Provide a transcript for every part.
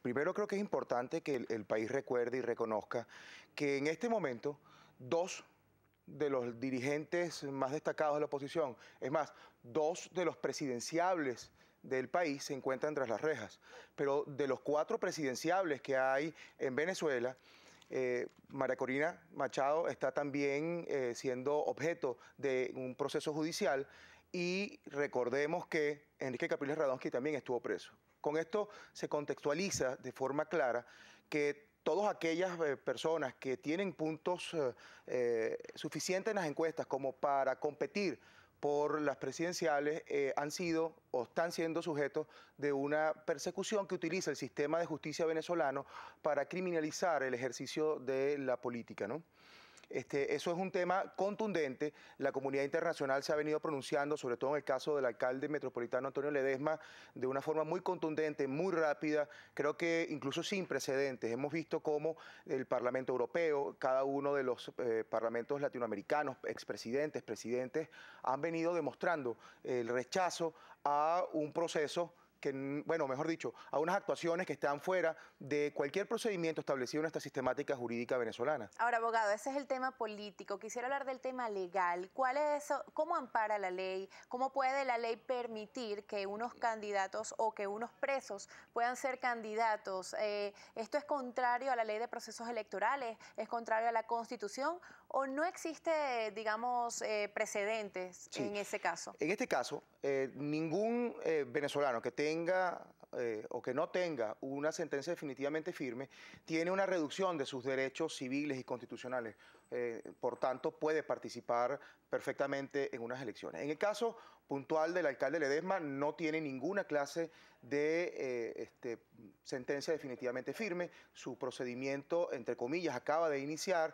Primero creo que es importante que el país recuerde y reconozca que en este momento dos de los dirigentes más destacados de la oposición, es más, dos de los presidenciables del país se encuentran tras las rejas. Pero de los 4 presidenciables que hay en Venezuela, María Corina Machado está también siendo objeto de un proceso judicial y recordemos que Enrique Capriles Radonsky también estuvo preso. Con esto se contextualiza de forma clara que todas aquellas personas que tienen puntos suficientes en las encuestas como para competir por las presidenciales han sido o están siendo sujetos de una persecución que utiliza el sistema de justicia venezolano para criminalizar el ejercicio de la política, ¿no? Eso es un tema contundente. La comunidad internacional se ha venido pronunciando, sobre todo en el caso del alcalde metropolitano Antonio Ledesma, de una forma muy contundente, muy rápida, creo que incluso sin precedentes. Hemos visto cómo el Parlamento Europeo, cada uno de los parlamentos latinoamericanos, expresidentes, presidentes, han venido demostrando el rechazo a un proceso que, bueno, mejor dicho, a unas actuaciones que están fuera de cualquier procedimiento establecido en esta sistemática jurídica venezolana. Ahora, abogado, ese es el tema político. Quisiera hablar del tema legal. ¿Cuál es eso? ¿Cómo ampara la ley? ¿Cómo puede la ley permitir que unos candidatos o que unos presos puedan ser candidatos? ¿Esto es contrario a la ley de procesos electorales? ¿Es contrario a la Constitución? ¿O no existe, digamos, precedentes en ese caso? En este caso, ningún venezolano que tenga o que no tenga una sentencia definitivamente firme tiene una reducción de sus derechos civiles y constitucionales. Por tanto, puede participar perfectamente en unas elecciones. En el caso puntual del alcalde Ledesma, no tiene ninguna clase de sentencia definitivamente firme. Su procedimiento, entre comillas, acaba de iniciar.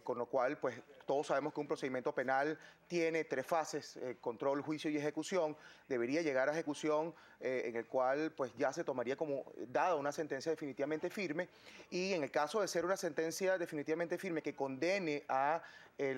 Con lo cual, pues todos sabemos que un procedimiento penal tiene 3 fases, control, juicio y ejecución. Debería llegar a ejecución, en el cual pues ya se tomaría como dada una sentencia definitivamente firme. Y en el caso de ser una sentencia definitivamente firme que condene al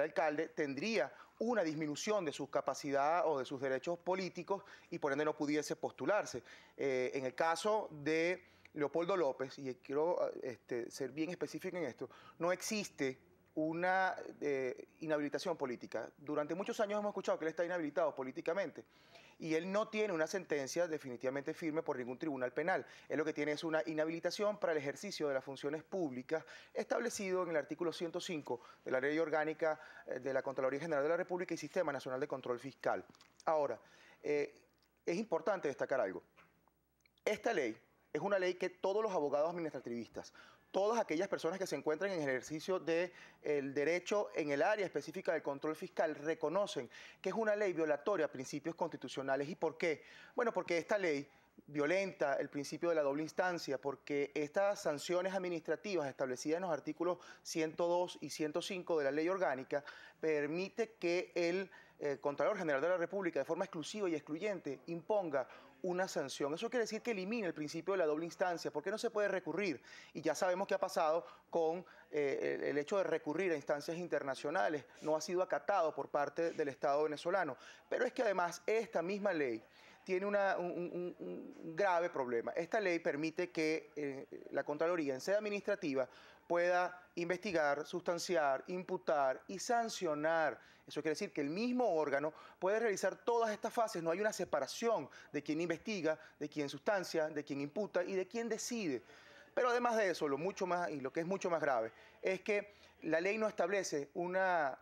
alcalde, tendría una disminución de su capacidad o de sus derechos políticos y por ende no pudiese postularse. En el caso de Leopoldo López, y quiero ser bien específico en esto, no existe una inhabilitación política. Durante muchos años hemos escuchado que él está inhabilitado políticamente y él no tiene una sentencia definitivamente firme por ningún tribunal penal. Él lo que tiene es una inhabilitación para el ejercicio de las funciones públicas establecido en el artículo 105 de la Ley Orgánica de la Contraloría General de la República y Sistema Nacional de Control Fiscal. Ahora, es importante destacar algo. Esta ley es una ley que todos los abogados administrativistas, todas aquellas personas que se encuentran en el ejercicio del derecho en el área específica del control fiscal reconocen que es una ley violatoria a principios constitucionales. ¿Y por qué? Bueno, porque esta ley violenta el principio de la doble instancia, porque estas sanciones administrativas establecidas en los artículos 102 y 105 de la Ley Orgánica permite que el Contralor General de la República de forma exclusiva y excluyente imponga una sanción. Eso quiere decir que elimina el principio de la doble instancia, porque no se puede recurrir. Y ya sabemos qué ha pasado con el hecho de recurrir a instancias internacionales. No ha sido acatado por parte del Estado venezolano. Pero es que además esta misma ley tiene un grave problema. Esta ley permite que la Contraloría en sede administrativa pueda investigar, sustanciar, imputar y sancionar. Eso quiere decir que el mismo órgano puede realizar todas estas fases. No hay una separación de quien investiga, de quien sustancia, de quien imputa y de quien decide. Pero además de eso, lo mucho más, y lo que es mucho más grave, es que la ley no establece una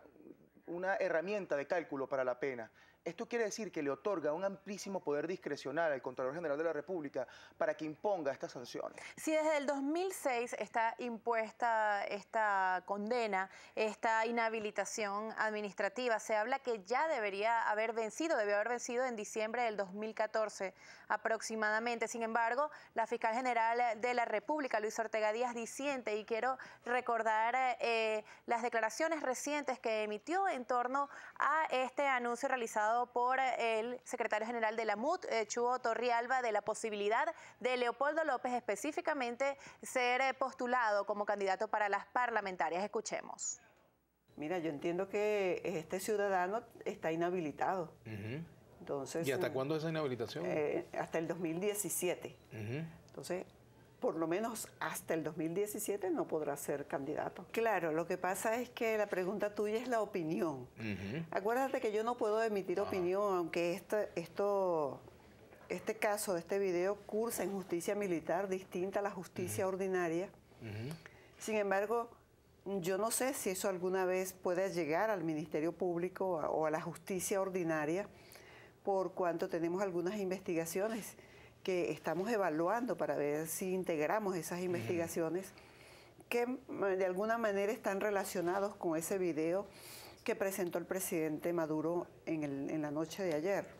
herramienta de cálculo para la pena. Esto quiere decir que le otorga un amplísimo poder discrecional al Contralor General de la República para que imponga estas sanciones. Si desde el 2006 está impuesta esta condena, esta inhabilitación administrativa, se habla que ya debió haber vencido en diciembre del 2014 aproximadamente. Sin embargo, la Fiscal General de la República, Luis Ortega Díaz, disiente, y quiero recordar las declaraciones recientes que emitió en torno a este anuncio realizado por el secretario general de la MUT, Chugo Torrialba, de la posibilidad de Leopoldo López específicamente ser postulado como candidato para las parlamentarias. Escuchemos. Mira, yo entiendo que este ciudadano está inhabilitado. Entonces, ¿y hasta cuándo es esa inhabilitación? Hasta el 2017. Entonces, por lo menos hasta el 2017 no podrá ser candidato. Claro, lo que pasa es que la pregunta tuya es la opinión. Acuérdate que yo no puedo emitir opinión, aunque este caso de este video cursa en justicia militar distinta a la justicia ordinaria. Sin embargo, yo no sé si eso alguna vez puede llegar al Ministerio Público o a la justicia ordinaria, por cuanto tenemos algunas investigaciones que estamos evaluando para ver si integramos esas investigaciones que de alguna manera están relacionados con ese video que presentó el presidente Maduro en la noche de ayer.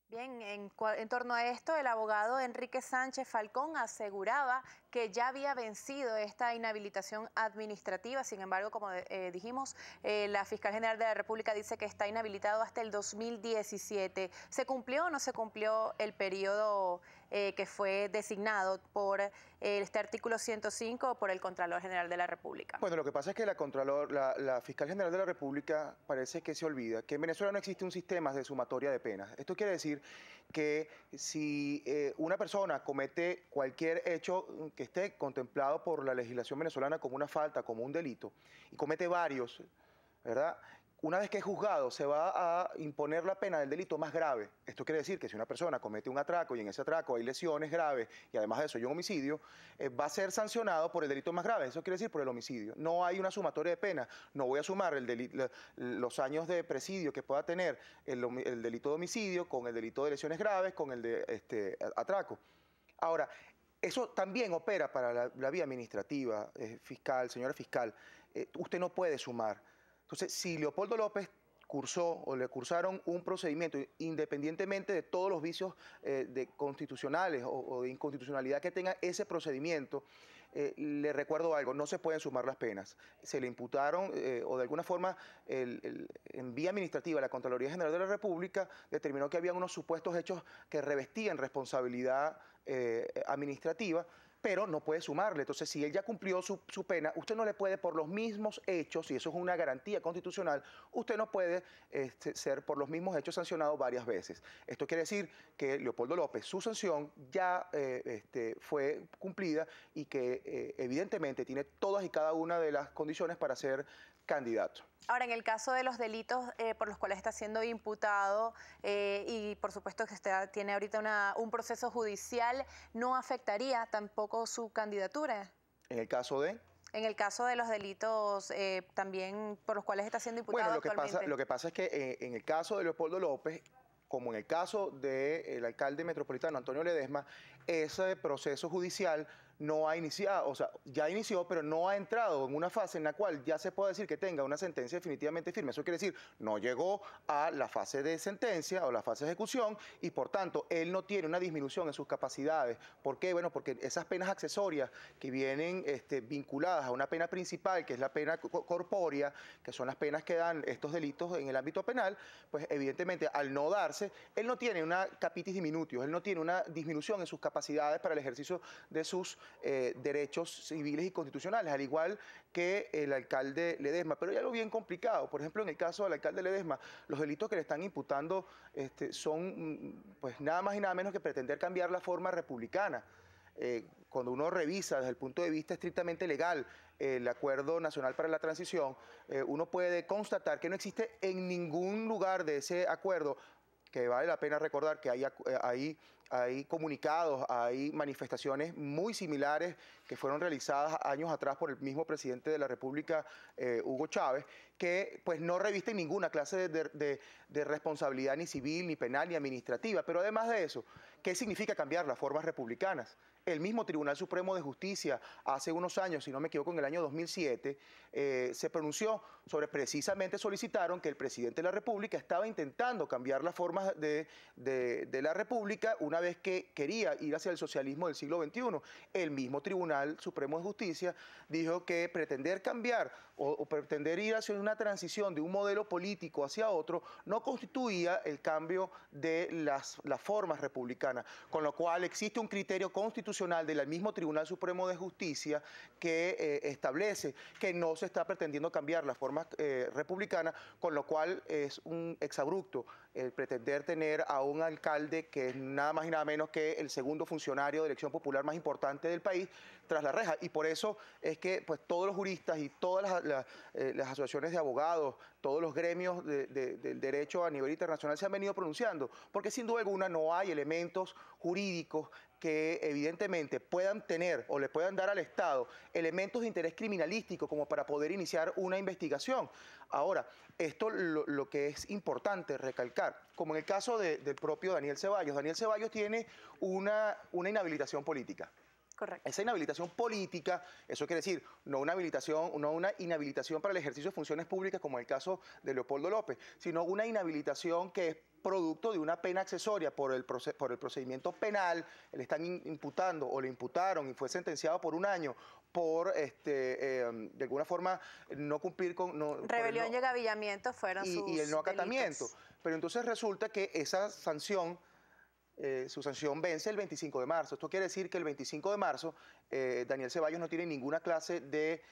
Bien, en torno a esto, el abogado Enrique Sánchez Falcón aseguraba que ya había vencido esta inhabilitación administrativa. Sin embargo, como dijimos, la fiscal general de la República dice que está inhabilitado hasta el 2017. ¿Se cumplió o no se cumplió el periodo que fue designado por este artículo 105 o por el Contralor General de la República? Bueno, lo que pasa es que la fiscal general de la República parece que se olvida que en Venezuela no existe un sistema de sumatoria de penas. Esto quiere decir que si una persona comete cualquier hecho que esté contemplado por la legislación venezolana como una falta, como un delito, y comete varios, ¿verdad? Una vez que es juzgado, se va a imponer la pena del delito más grave. Esto quiere decir que si una persona comete un atraco y en ese atraco hay lesiones graves y además de eso hay un homicidio, va a ser sancionado por el delito más grave. Eso quiere decir por el homicidio. No hay una sumatoria de pena. No voy a sumar los años de presidio que pueda tener el delito de homicidio con el delito de lesiones graves, con el de atraco. Ahora, eso también opera para la vía administrativa, fiscal, señora fiscal. Usted no puede sumar. Entonces, si Leopoldo López cursó o le cursaron un procedimiento, independientemente de todos los vicios constitucionales o de inconstitucionalidad que tenga ese procedimiento, le recuerdo algo, no se pueden sumar las penas. Se le imputaron o de alguna forma en vía administrativa la Contraloría General de la República determinó que había unos supuestos hechos que revestían responsabilidad administrativa, pero no puede sumarle. Entonces, si él ya cumplió su pena, usted no le puede por los mismos hechos, y eso es una garantía constitucional, usted no puede ser por los mismos hechos sancionado varias veces. Esto quiere decir que Leopoldo López, su sanción ya fue cumplida y que evidentemente tiene todas y cada una de las condiciones para ser candidato. Ahora, en el caso de los delitos por los cuales está siendo imputado y por supuesto que usted tiene ahorita un proceso judicial, ¿no afectaría tampoco su candidatura? ¿En el caso de? En el caso de los delitos también por los cuales está siendo imputado actualmente. Lo que pasa es que en el caso de Leopoldo López, como en el caso del alcalde metropolitano Antonio Ledesma, ese proceso judicial no ha iniciado, o sea, ya inició, pero no ha entrado en una fase en la cual ya se puede decir que tenga una sentencia definitivamente firme. Eso quiere decir, no llegó a la fase de sentencia o la fase de ejecución y, por tanto, él no tiene una disminución en sus capacidades. ¿Por qué? Bueno, porque esas penas accesorias que vienen vinculadas a una pena principal, que es la pena corpórea, que son las penas que dan estos delitos en el ámbito penal, pues evidentemente, al no darse, él no tiene una capitis diminutio, él no tiene una disminución en sus capacidades para el ejercicio de sus derechos civiles y constitucionales, al igual que el alcalde Ledesma. Pero hay algo bien complicado. Por ejemplo, en el caso del alcalde Ledesma, los delitos que le están imputando son pues nada más y nada menos que pretender cambiar la forma republicana. Cuando uno revisa desde el punto de vista estrictamente legal el Acuerdo Nacional para la Transición, uno puede constatar que no existe en ningún lugar de ese acuerdo, que vale la pena recordar que hay comunicados, hay manifestaciones muy similares que fueron realizadas años atrás por el mismo presidente de la República, Hugo Chávez, que pues no revisten ninguna clase de responsabilidad ni civil, ni penal, ni administrativa. Pero además de eso, ¿qué significa cambiar las formas republicanas? El mismo Tribunal Supremo de Justicia hace unos años, si no me equivoco en el año 2007, se pronunció sobre, precisamente solicitaron que el presidente de la República estaba intentando cambiar las formas de la República una vez que quería ir hacia el socialismo del siglo XXI. El mismo Tribunal Supremo de Justicia dijo que pretender cambiar o pretender ir hacia una transición de un modelo político hacia otro no constituía el cambio de las formas republicanas, con lo cual existe un criterio constitucional del mismo Tribunal Supremo de Justicia que establece que no se está pretendiendo cambiar las formas republicanas, con lo cual es un exabrupto el pretender tener a un alcalde que es nada más y nada menos que el segundo funcionario de elección popular más importante del país tras la reja. Y por eso es que pues, todos los juristas y todas las asociaciones de abogados, todos los gremios del derecho a nivel internacional se han venido pronunciando, porque sin duda alguna no hay elementos jurídicos que evidentemente puedan tener o le puedan dar al Estado elementos de interés criminalístico como para poder iniciar una investigación. Ahora, esto lo que es importante recalcar, como en el caso del propio Daniel Ceballos tiene una inhabilitación política. Correcto. Esa inhabilitación política, eso quiere decir, no una inhabilitación para el ejercicio de funciones públicas como en el caso de Leopoldo López, sino una inhabilitación que es producto de una pena accesoria por el procedimiento penal. Le están imputando o le imputaron y fue sentenciado por 1 año por, de alguna forma, no cumplir con... Rebelión y agavillamiento fueron sus y el no acatamiento. delitos. Pero entonces resulta que esa sanción... su sanción vence el 25 de marzo. Esto quiere decir que el 25 de marzo Daniel Ceballos no tiene ninguna clase de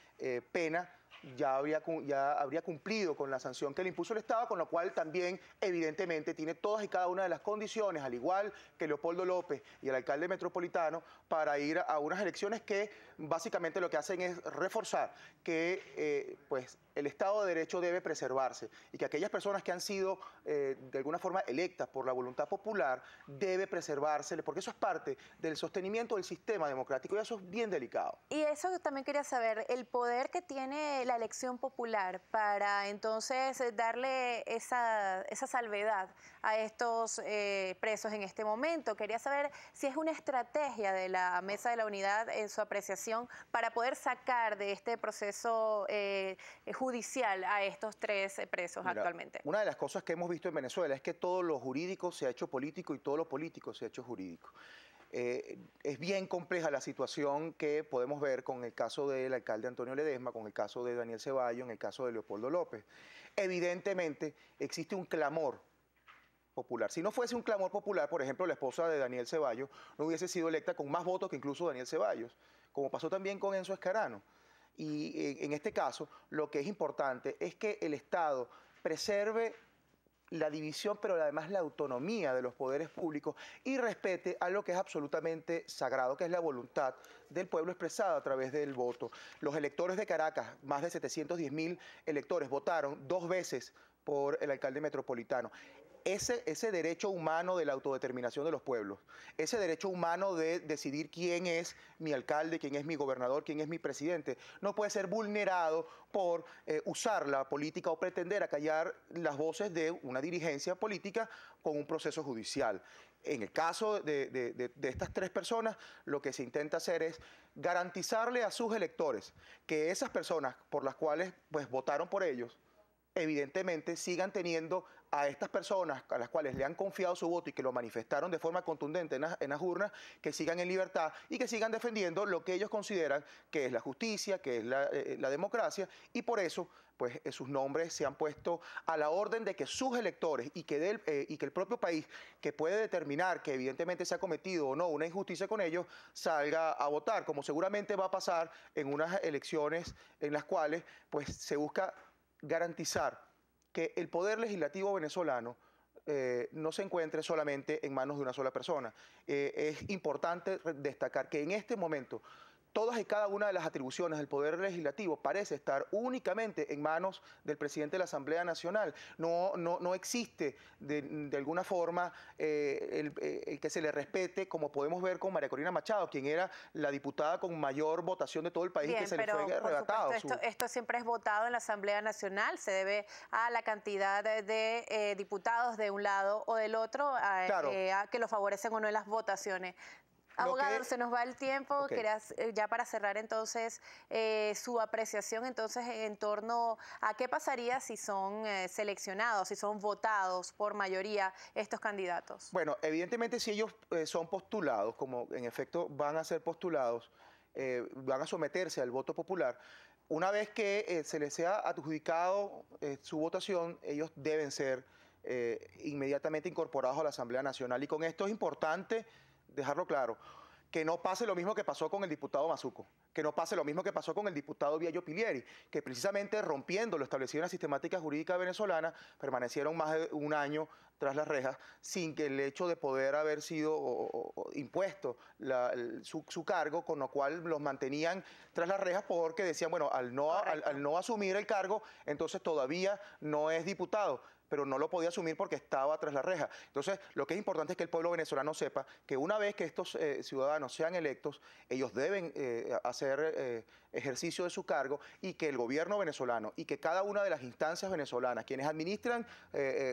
pena, ya habría cumplido con la sanción que le impuso el Estado, con lo cual también evidentemente tiene todas y cada una de las condiciones, al igual que Leopoldo López y el alcalde metropolitano, para ir a unas elecciones que básicamente lo que hacen es reforzar que pues el Estado de Derecho debe preservarse y que aquellas personas que han sido de alguna forma electas por la voluntad popular debe preservarse, porque eso es parte del sostenimiento del sistema democrático y eso es bien delicado. Y eso también quería saber, el poder que tiene la elección popular para entonces darle esa salvedad a estos presos en este momento. Quería saber si es una estrategia de la Mesa de la Unidad en su apreciación para poder sacar de este proceso judicial a estos 3 presos. Mira, actualmente. Una de las cosas que hemos visto en Venezuela es que todo lo jurídico se ha hecho político y todo lo político se ha hecho jurídico. Es bien compleja la situación que podemos ver con el caso del alcalde Antonio Ledesma, con el caso de Daniel Ceballos, en el caso de Leopoldo López. Evidentemente existe un clamor popular. Si no fuese un clamor popular, por ejemplo, la esposa de Daniel Ceballos no hubiese sido electa con más votos que incluso Daniel Ceballos, como pasó también con Enzo Escarano. Y en este caso, lo que es importante es que el Estado preserve la división, pero además la autonomía de los poderes públicos y respete a lo que es absolutamente sagrado, que es la voluntad del pueblo expresada a través del voto. Los electores de Caracas, más de 710.000 electores, votaron 2 veces por el alcalde metropolitano. Ese derecho humano de la autodeterminación de los pueblos, ese derecho humano de decidir quién es mi alcalde, quién es mi gobernador, quién es mi presidente, no puede ser vulnerado por usar la política o pretender acallar las voces de una dirigencia política con un proceso judicial. En el caso de estas 3 personas, lo que se intenta hacer es garantizarle a sus electores que esas personas por las cuales pues, votaron por ellos, evidentemente sigan teniendo a estas personas a las cuales le han confiado su voto y que lo manifestaron de forma contundente en las urnas, que sigan en libertad y que sigan defendiendo lo que ellos consideran que es la justicia, que es la democracia, y por eso pues sus nombres se han puesto a la orden de que sus electores y que el propio país, que puede determinar que evidentemente se ha cometido o no una injusticia con ellos, salga a votar, como seguramente va a pasar en unas elecciones en las cuales pues se busca garantizar que el poder legislativo venezolano no se encuentre solamente en manos de una sola persona. Es importante destacar que en este momento todas y cada una de las atribuciones del Poder Legislativo parece estar únicamente en manos del presidente de la Asamblea Nacional. No existe de alguna forma el que se le respete, como podemos ver con María Corina Machado, quien era la diputada con mayor votación de todo el país. Bien, y que se le fue arrebatado. Esto siempre es votado en la Asamblea Nacional, se debe a la cantidad de diputados de un lado o del otro, claro, que lo favorecen o no en las votaciones. Abogado, se nos va el tiempo. Okay. Ya para cerrar entonces su apreciación entonces en torno a qué pasaría si son seleccionados, si son votados por mayoría estos candidatos. Bueno, evidentemente si ellos son postulados, como en efecto van a ser postulados, van a someterse al voto popular. Una vez que se les sea adjudicado su votación, ellos deben ser inmediatamente incorporados a la Asamblea Nacional. Y con esto es importante dejarlo claro, que no pase lo mismo que pasó con el diputado Mazuco, que no pase lo mismo que pasó con el diputado Biagio Pilieri, que precisamente rompiendo lo establecido en la sistemática jurídica venezolana, permanecieron más de 1 año tras las rejas sin que el hecho de poder haber sido impuesto su cargo, con lo cual los mantenían tras las rejas porque decían, bueno, al no asumir el cargo, entonces todavía no es diputado, pero no lo podía asumir porque estaba tras la reja. Entonces, lo que es importante es que el pueblo venezolano sepa que una vez que estos ciudadanos sean electos, ellos deben hacer ejercicio de su cargo y que el gobierno venezolano y que cada una de las instancias venezolanas, quienes administran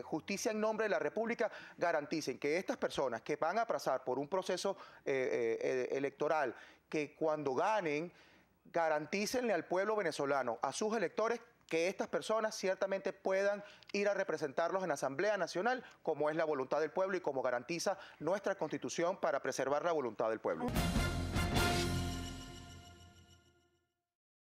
justicia en nombre de la República, garanticen que estas personas que van a pasar por un proceso electoral, que cuando ganen, garantícenle al pueblo venezolano, a sus electores, que estas personas ciertamente puedan ir a representarlos en la Asamblea Nacional, como es la voluntad del pueblo y como garantiza nuestra Constitución para preservar la voluntad del pueblo.